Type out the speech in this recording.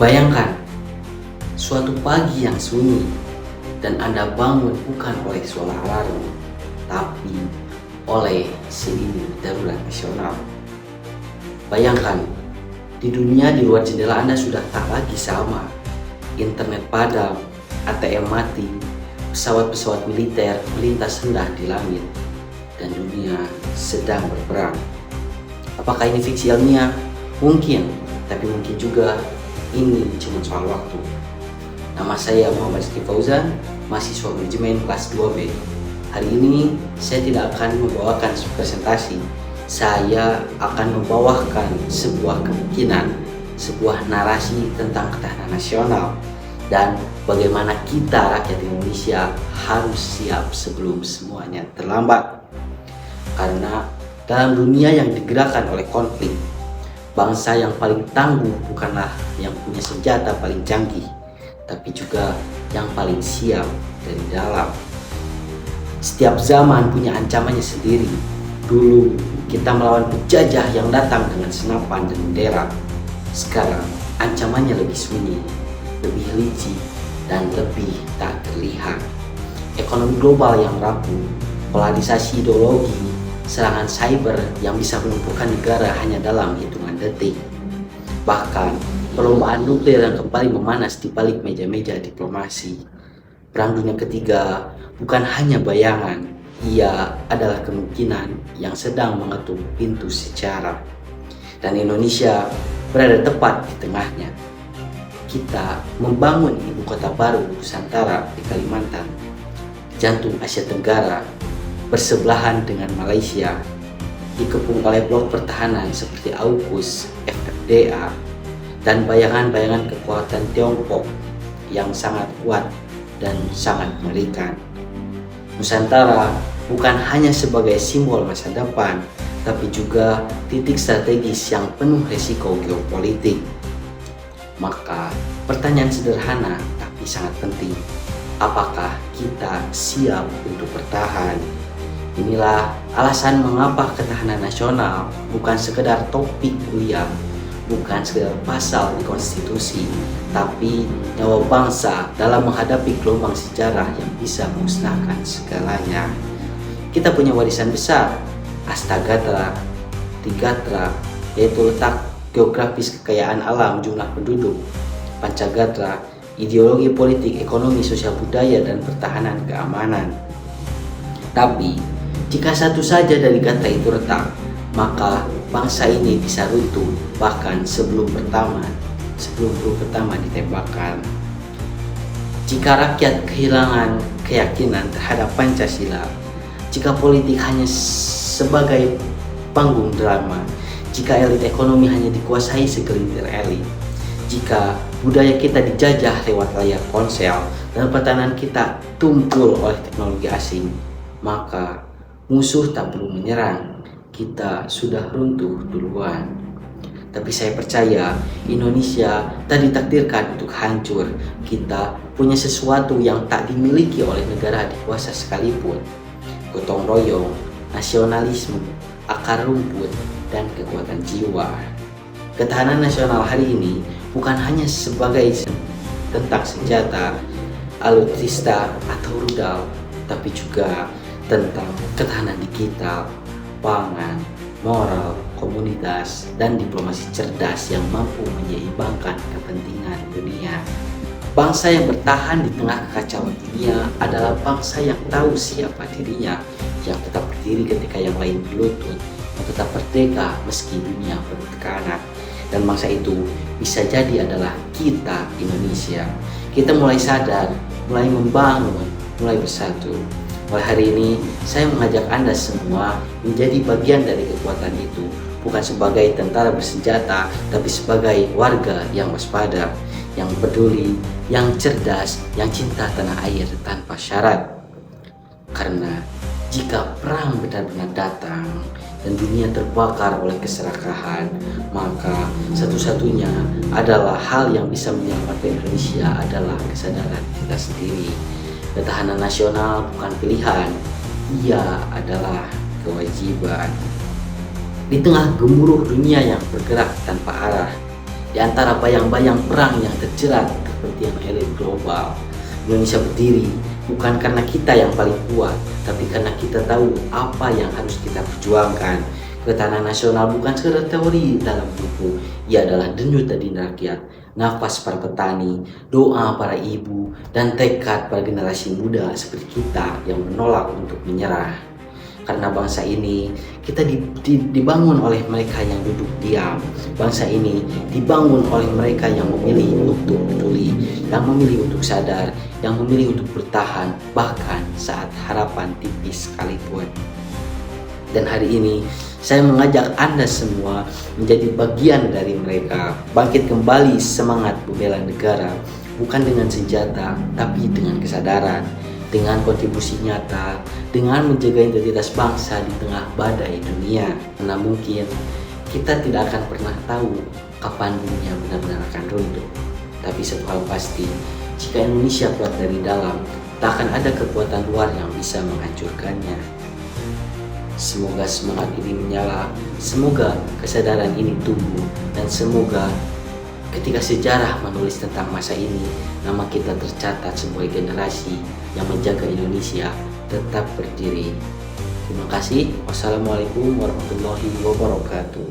Bayangkan suatu pagi yang sunyi dan Anda bangun bukan oleh suara alarm, tapi oleh selinir darurat nasional. Bayangkan di dunia di luar jendela Anda sudah tak lagi sama. Internet padam, ATM mati, pesawat-pesawat militer melintas rendah di langit, dan dunia sedang berperang. Apakah ini fiksi ilmiah? Mungkin, tapi mungkin juga ini cuma soal waktu. Nama saya Muhammad Rizky Fauzan, mahasiswa manajemen kelas 2B. Hari ini saya tidak akan membawakan presentasi. Saya akan membawakan sebuah kemungkinan, sebuah narasi tentang ketahanan nasional dan bagaimana kita rakyat Indonesia harus siap sebelum semuanya terlambat. Karena dalam dunia yang digerakkan oleh konflik, bangsa yang paling tangguh bukanlah yang punya senjata paling canggih, tapi juga yang paling siap dari dalam. Setiap zaman punya ancamannya sendiri. Dulu kita melawan penjajah yang datang dengan senapan dan bendera. Sekarang ancamannya lebih sunyi, lebih licik, dan lebih tak terlihat. Ekonomi global yang rapuh, polarisasi ideologi, serangan cyber yang bisa melumpuhkan negara hanya dalam hitungan detik. Bahkan perlombaan nuklir yang kembali memanas di balik meja-meja diplomasi. Perang Dunia Ketiga bukan hanya bayangan, ia adalah kemungkinan yang sedang mengetuk pintu sejarah. Dan Indonesia berada tepat di tengahnya. Kita membangun ibu kota baru Nusantara di Kalimantan, jantung Asia Tenggara, bersebelahan dengan Malaysia, dikepung oleh blok pertahanan seperti AUKUS, FFDA, dan bayangan-bayangan kekuatan Tiongkok yang sangat kuat dan sangat mengerikan. Nusantara bukan hanya sebagai simbol masa depan, tapi juga titik strategis yang penuh risiko geopolitik. Maka pertanyaan sederhana tapi sangat penting, apakah kita siap untuk bertahan? Inilah alasan mengapa ketahanan nasional bukan sekedar topik kuliah, bukan sekedar pasal di konstitusi, tapi nyawa bangsa dalam menghadapi gelombang sejarah yang bisa memusnahkan segalanya. Kita punya warisan besar, Astagatra, Trigatra, yaitu letak geografis kekayaan alam jumlah penduduk, Pancagatra, ideologi politik, ekonomi, sosial budaya, dan pertahanan keamanan. Tapi, jika satu saja dari kata itu retak, maka bangsa ini bisa runtuh bahkan sebelum peluru pertama ditembakkan. Jika rakyat kehilangan keyakinan terhadap Pancasila, jika politik hanya sebagai panggung drama, jika elit ekonomi hanya dikuasai segelintir elit, jika budaya kita dijajah lewat layar ponsel dan pertahanan kita tumpul oleh teknologi asing, maka musuh tak perlu menyerang, kita sudah runtuh duluan. Tapi saya percaya Indonesia tak ditakdirkan untuk hancur. Kita punya sesuatu yang tak dimiliki oleh negara dikuasa sekalipun. Gotong royong, nasionalisme, akar rumput, dan kekuatan jiwa. Ketahanan nasional hari ini bukan hanya sebagai tentang senjata, alutsista, atau rudal, tapi juga tentang ketahanan digital, pangan, moral, komunitas, dan diplomasi cerdas yang mampu menyeimbangkan kepentingan dunia. Bangsa yang bertahan di tengah kekacauan dunia adalah bangsa yang tahu siapa dirinya, yang tetap berdiri ketika yang lain berlutut, yang tetap merdeka meski dunia penuh tekanan. Dan bangsa itu bisa jadi adalah kita, Indonesia. Kita mulai sadar, mulai membangun, mulai bersatu. Mulai hari ini, saya mengajak Anda semua menjadi bagian dari kekuatan itu, bukan sebagai tentara bersenjata, tapi sebagai warga yang waspada, yang peduli, yang cerdas, yang cinta tanah air tanpa syarat. Karena jika perang benar-benar datang dan dunia terbakar oleh keserakahan, maka satu-satunya adalah hal yang bisa menyelamatkan Indonesia adalah kesadaran kita sendiri. Ketahanan nasional bukan pilihan, ia adalah kewajiban. Di tengah gemuruh dunia yang bergerak tanpa arah, Di antara bayang-bayang perang yang terjerat kepentingan elit global, Indonesia berdiri bukan karena kita yang paling kuat, tapi karena kita tahu apa yang harus kita perjuangkan. Ketahanan nasional bukan sekedar teori dalam buku, ia adalah denyut nadi rakyat, nafas para petani, doa para ibu, dan tekad para generasi muda seperti kita yang menolak untuk menyerah. Karena bangsa ini kita dibangun oleh mereka yang duduk diam. Bangsa ini dibangun oleh mereka yang memilih untuk peduli, yang memilih untuk sadar, yang memilih untuk bertahan bahkan saat harapan tipis sekalipun. Dan hari ini saya mengajak Anda semua menjadi bagian dari mereka. Bangkit kembali semangat membela negara, bukan dengan senjata tapi dengan kesadaran, dengan kontribusi nyata, dengan menjaga identitas bangsa di tengah badai dunia. Karena mungkin kita tidak akan pernah tahu kapan dunia benar-benar akan runtuh. Tapi satu hal pasti, jika Indonesia kuat dari dalam, tak akan ada kekuatan luar yang bisa menghancurkannya. Semoga semangat ini menyala, semoga kesadaran ini tumbuh, dan semoga ketika sejarah menulis tentang masa ini, nama kita tercatat sebagai generasi yang menjaga Indonesia tetap berdiri. Terima kasih. Wassalamualaikum warahmatullahi wabarakatuh.